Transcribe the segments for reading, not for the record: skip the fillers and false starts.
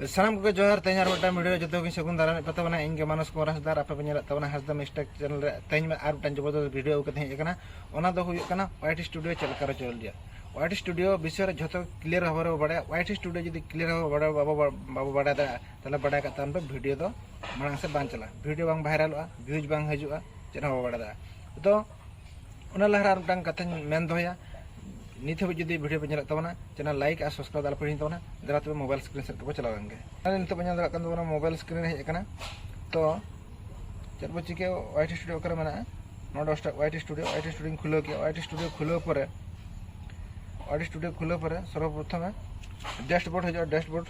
सामान को जोहार तेज वीडियो जो सगुन दारा पता इन मानस कुमार हंसदा आप पे हंसदा मिस्टेक चैनल तेज और जबरदस्त वीडियो हेकना व्हाइट स्टूडियो चलकर चल दिया व्हाइट स्टूडियो विषय जो क्लियर भाव में बाड़ा व्हाइट स्टूडियो जो क्लियर भाव बाबू बाड़ा दाला बाड़ा पे वीडियो तो मांग से बांग चला वीडियो बांग वायरल व्यूज बांग हजूँ चेक बाबा बाड़ा तो लहरा कथा मेन दोया नित हमें जो वीडियो पे चलता चैनल लाइक और सब्सक्राइब आल पे तबना जरा तब मोबाइल स्क्रीन सेट को चलावे नित पे दाड़ा मोबाइल स्क्रीन हेकना तो चेक बो चिके व्हाइट स्टूडियो करे मेना व्हाइट स्टूडियो खुलो किया व्हाइट स्टूडियो खुलो पर सर्वप्रथम डैशबोर्ड हजू डैशबोर्ड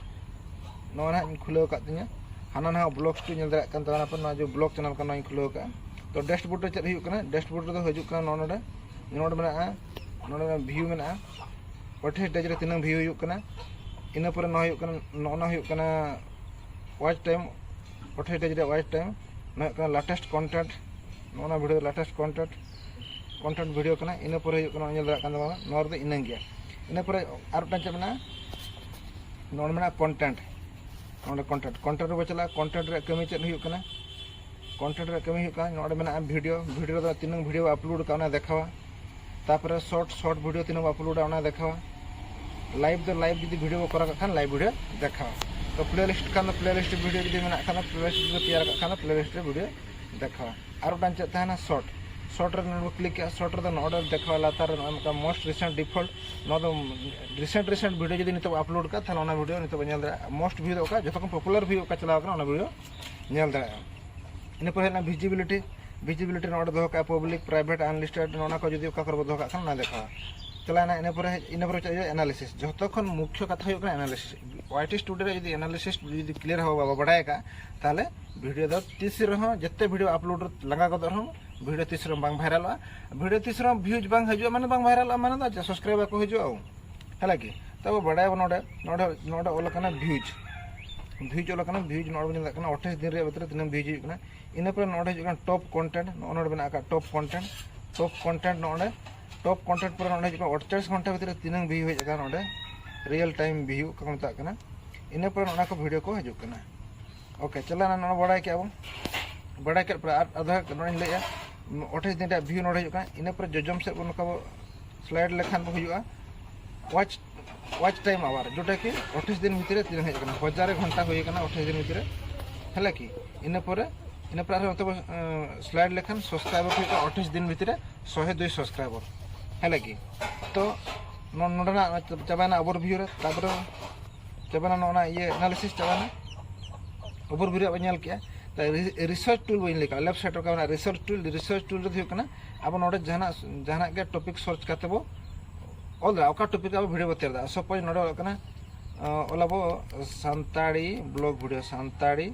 ना खुलो तीन हाना ना ब्लॉग स्टू दाड़ा जो ब्लॉग चैनल का खुलो तो डैशबोर्ड चेक डैशबोर्ड हजू नोड में व्यू में परसेंटेज रे तीन व्यू इन पर ना वाच टाइम परसेंटेज रे वाच टाइम ना लेटेस्ट कंटेंट ना वीडियो लेटेस्ट कंटेंट वीडियो इन पर दाड़ा इन गया इन पर और चलना नोड में कंटेंट कंटेंट रे चला कंटेंट रे कमी चेक कंटेंट रे कमी नोड में वीडियो तीन वीडियो अपलोड का देखा तापर शॉर्ट वीडियो तीन अपलोडा देखा लाइव जो वीडियो करा लाइव वीडियो देखा तो प्लेलिस्ट प्लेलिस्ट वीडियो जो मेना प्लेलिस्ट तैयार प्लेलिस्ट वीडियो देखा और चेक शॉर्ट क्लिक शॉर्ट नोडे देखा लातार most recent default recent video जो नित अपलोड का वीडियो नित मोस्ट व्यू जो पॉपुलर व्यू चलाव वीडियो नेल दाड़ा इन पर विजिबिलिटी नोडे दो पब्लिक प्राइवेट अनलिस्टेड ना को जो दो ना देखा चलाना इन पर एनालिसिस जो मुख्य कथा एनालिसिस व्हाइट स्टूडियो जो एनालिसिस जो क्लियर हम बाबा बाड़ा ताले वीडियो दो तीस जिते वीडियो अपलोड लगा गदर वीडियो तीस वायरल वीडियो तीस व्यूज बांग हजू माने बांग वायरल माने सब्सक्राइबर को हजू है कि तब बाड़ा नोडे ओलकना व्यूज व्यूज नोड 28 दिन भीतर तीन व्यूज होना इन पर नोड हजू टॉप कंटेंट नोड बना टॉप कंटेंट नोडे टॉप कंटेंट पर नोड 48 घंटा भीतर तीन व्यू होगा नोडे रियल टाइम व्यू को मत इन पर ना को वीडियो को हजू ओके चला ना बाड़ा क्या बाड़ा के आधा नोड़ लैया 28 दिन व्यू नोड हजू इन पर जजम से स्लाइड लेखान हजूँ वाच टाइम आवर जोटा कि 28 दिन भीतर तीन हजना 1000 घंटा होना 28 दिन भीतर है कि इन पर स्लाइड लेखान सब्सक्राइबर हो 28 दिन भीतर 102 सब्सक्राइबर है कि तो नोडना चाबाना ओवरव्यू चाबाना ये एनालिसिस चाबाना ओवरव्यू नेल किया रिसर्च टूल बी लेका लेफ्ट साइड का रिसर्च टूल अब नोडे जहाना के टॉपिक सर्च करते बो ऑल दा टॉपिक अब वीडियो बतेर सपोज नोडे ओलाबो सानताड़ी ब्लॉग वीडियो सानताड़ी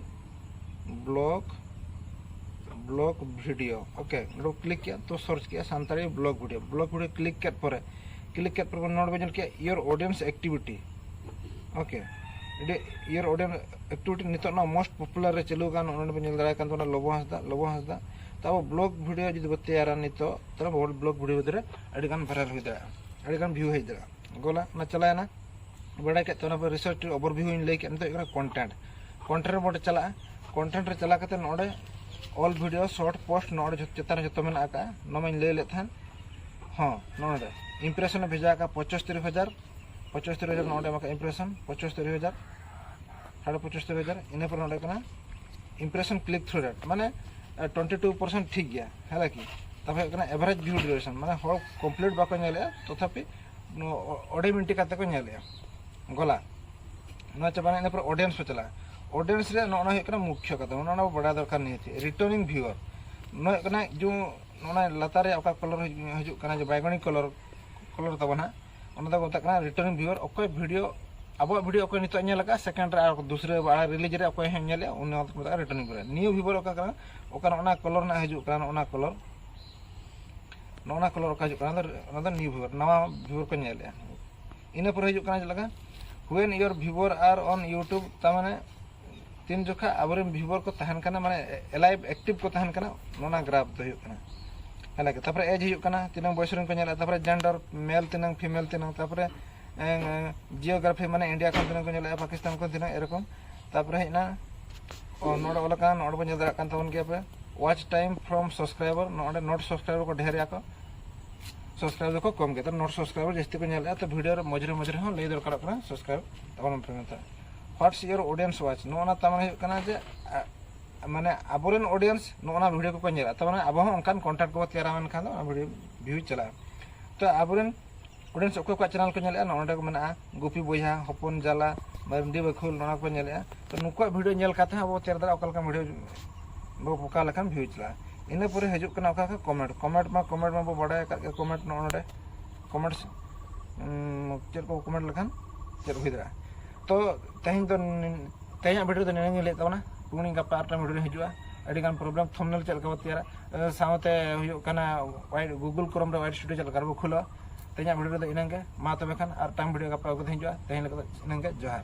ब्लॉग वीडियो ओके नोडे क्लिक किया तो सर्च किया सानताड़ी ब्लॉग वीडियो क्लिक पर नोड बजन किया your audience activity okay your audience activity नित मोस्ट पॉपुलर रे चलू गान नोड बजन दाड़ा लोबो हंसदा तब ब्लॉग वीडियो जो बतेयारा नित ब्लॉग वीडियो भीतर अड़ी गान वायरल हो दाड़ा अड़ीगान व्यू हज दाड़ा गोला ना चलाना बाड़ा के पर रिसर्च ओवरव्यू लै कंटेंट बोटे चला कंटेंट रे चला करते नोडे ऑल वीडियो शॉर्ट पोस्ट नोडे चेतान जो मेना नोमा लै लेत हाँ नोडे इम्प्रेशन भेजा 75,000 नोडे इम्प्रेशन 75,000 75,000 इन पर नोडे इम्प्रेशन क्लिक थ्रू रेट माने 22% ठीक गया है कि तब एवरेज व्यू ड्यूरेशन माने हर कम्प्लीट बाको तथापि 2.5 मिनट को गला ना चाबाना इन पर ऑडियंस पे चला ऑडियंस रे ना मुख्य कथा ना बड़ा दरकार नहीं थी रिटर्निंग व्यूअर ना जो ना लतारे अका कलर हजूना जो बैगनी कलर तबना मत रिटर्निंग व्यूअर अकोय वीडियो अब वीडियो अकोय नित नेलका सेकेंड रे दूसरे बाड़ा रिलीज रे अकोय नेले रिटर्निंग व्यूअर न्यू व्यूअर ओका कलर ना हजूना कलर नोना कलर हजूना न्यू व्यूअर नवा व्यूअर को नेले इन पर हजूना चलगा when your viewer are on YouTube तमाने तीन जोखा आबर व्यूअर को तहन कना माने एलाइव एक्टिव को तहन कना नोना ग्राफ तो है कि एज हजूना तीन बयस को नेला जेंडर मेल तीन फीमेल तीन जियोग्राफी माने इंडिया को नेले पाकिस्तान को एरकम तापर हेना नोड ओलकान नोड बन जदा कान तवन के पे watch time from subscriber node not subscriber को ढेर याको सब्सक्राइबर को कम के तो नॉट सब्सक्राइबर जस्ती को नेले तो वीडियो मजरे मजरे हो ले दरकार करा सब्सक्राइब तवन पे मता व्हाट्स योर ऑडियंस वाच नोना तमाने कना जे माने अबोरेन ऑडियंस नोना वीडियो को नेला तमाने अब हम उनकान कांटेक्ट को तैयार मन खान वीडियो व्यू चला तो अबोरेन ऑडियंस को चैनल को नेला नोडे को मना गुपी बोया हपन जाला मारंडी बखुल नोना को नेला तो नुको वीडियो नेल काते अब तैयार दा ओकल का वीडियो बो पोका लखन व्यू चला इने पूरे हजू कना ओका कमेंट मा बो बड़ा का कमेंट नोडे कमेंट्स चेर को कमेंट लखन चेर हुई दा तो तेहन तो तेहन वीडियो तो नेने ले तवना पुनी गप्पा आटा वीडियो हजूआ अड़ी गान प्रॉब्लम थंबनेल चल का तैयार सावते हुयो कना वाइड गूगल क्रोम रे वाइड स्टूडियो चल कर खुलो तेहन वीडियो तो इनंगे मा तबे खान आर टाइम वीडियो गप्पा को हजूआ तेहन लगा इनंगे जोहार।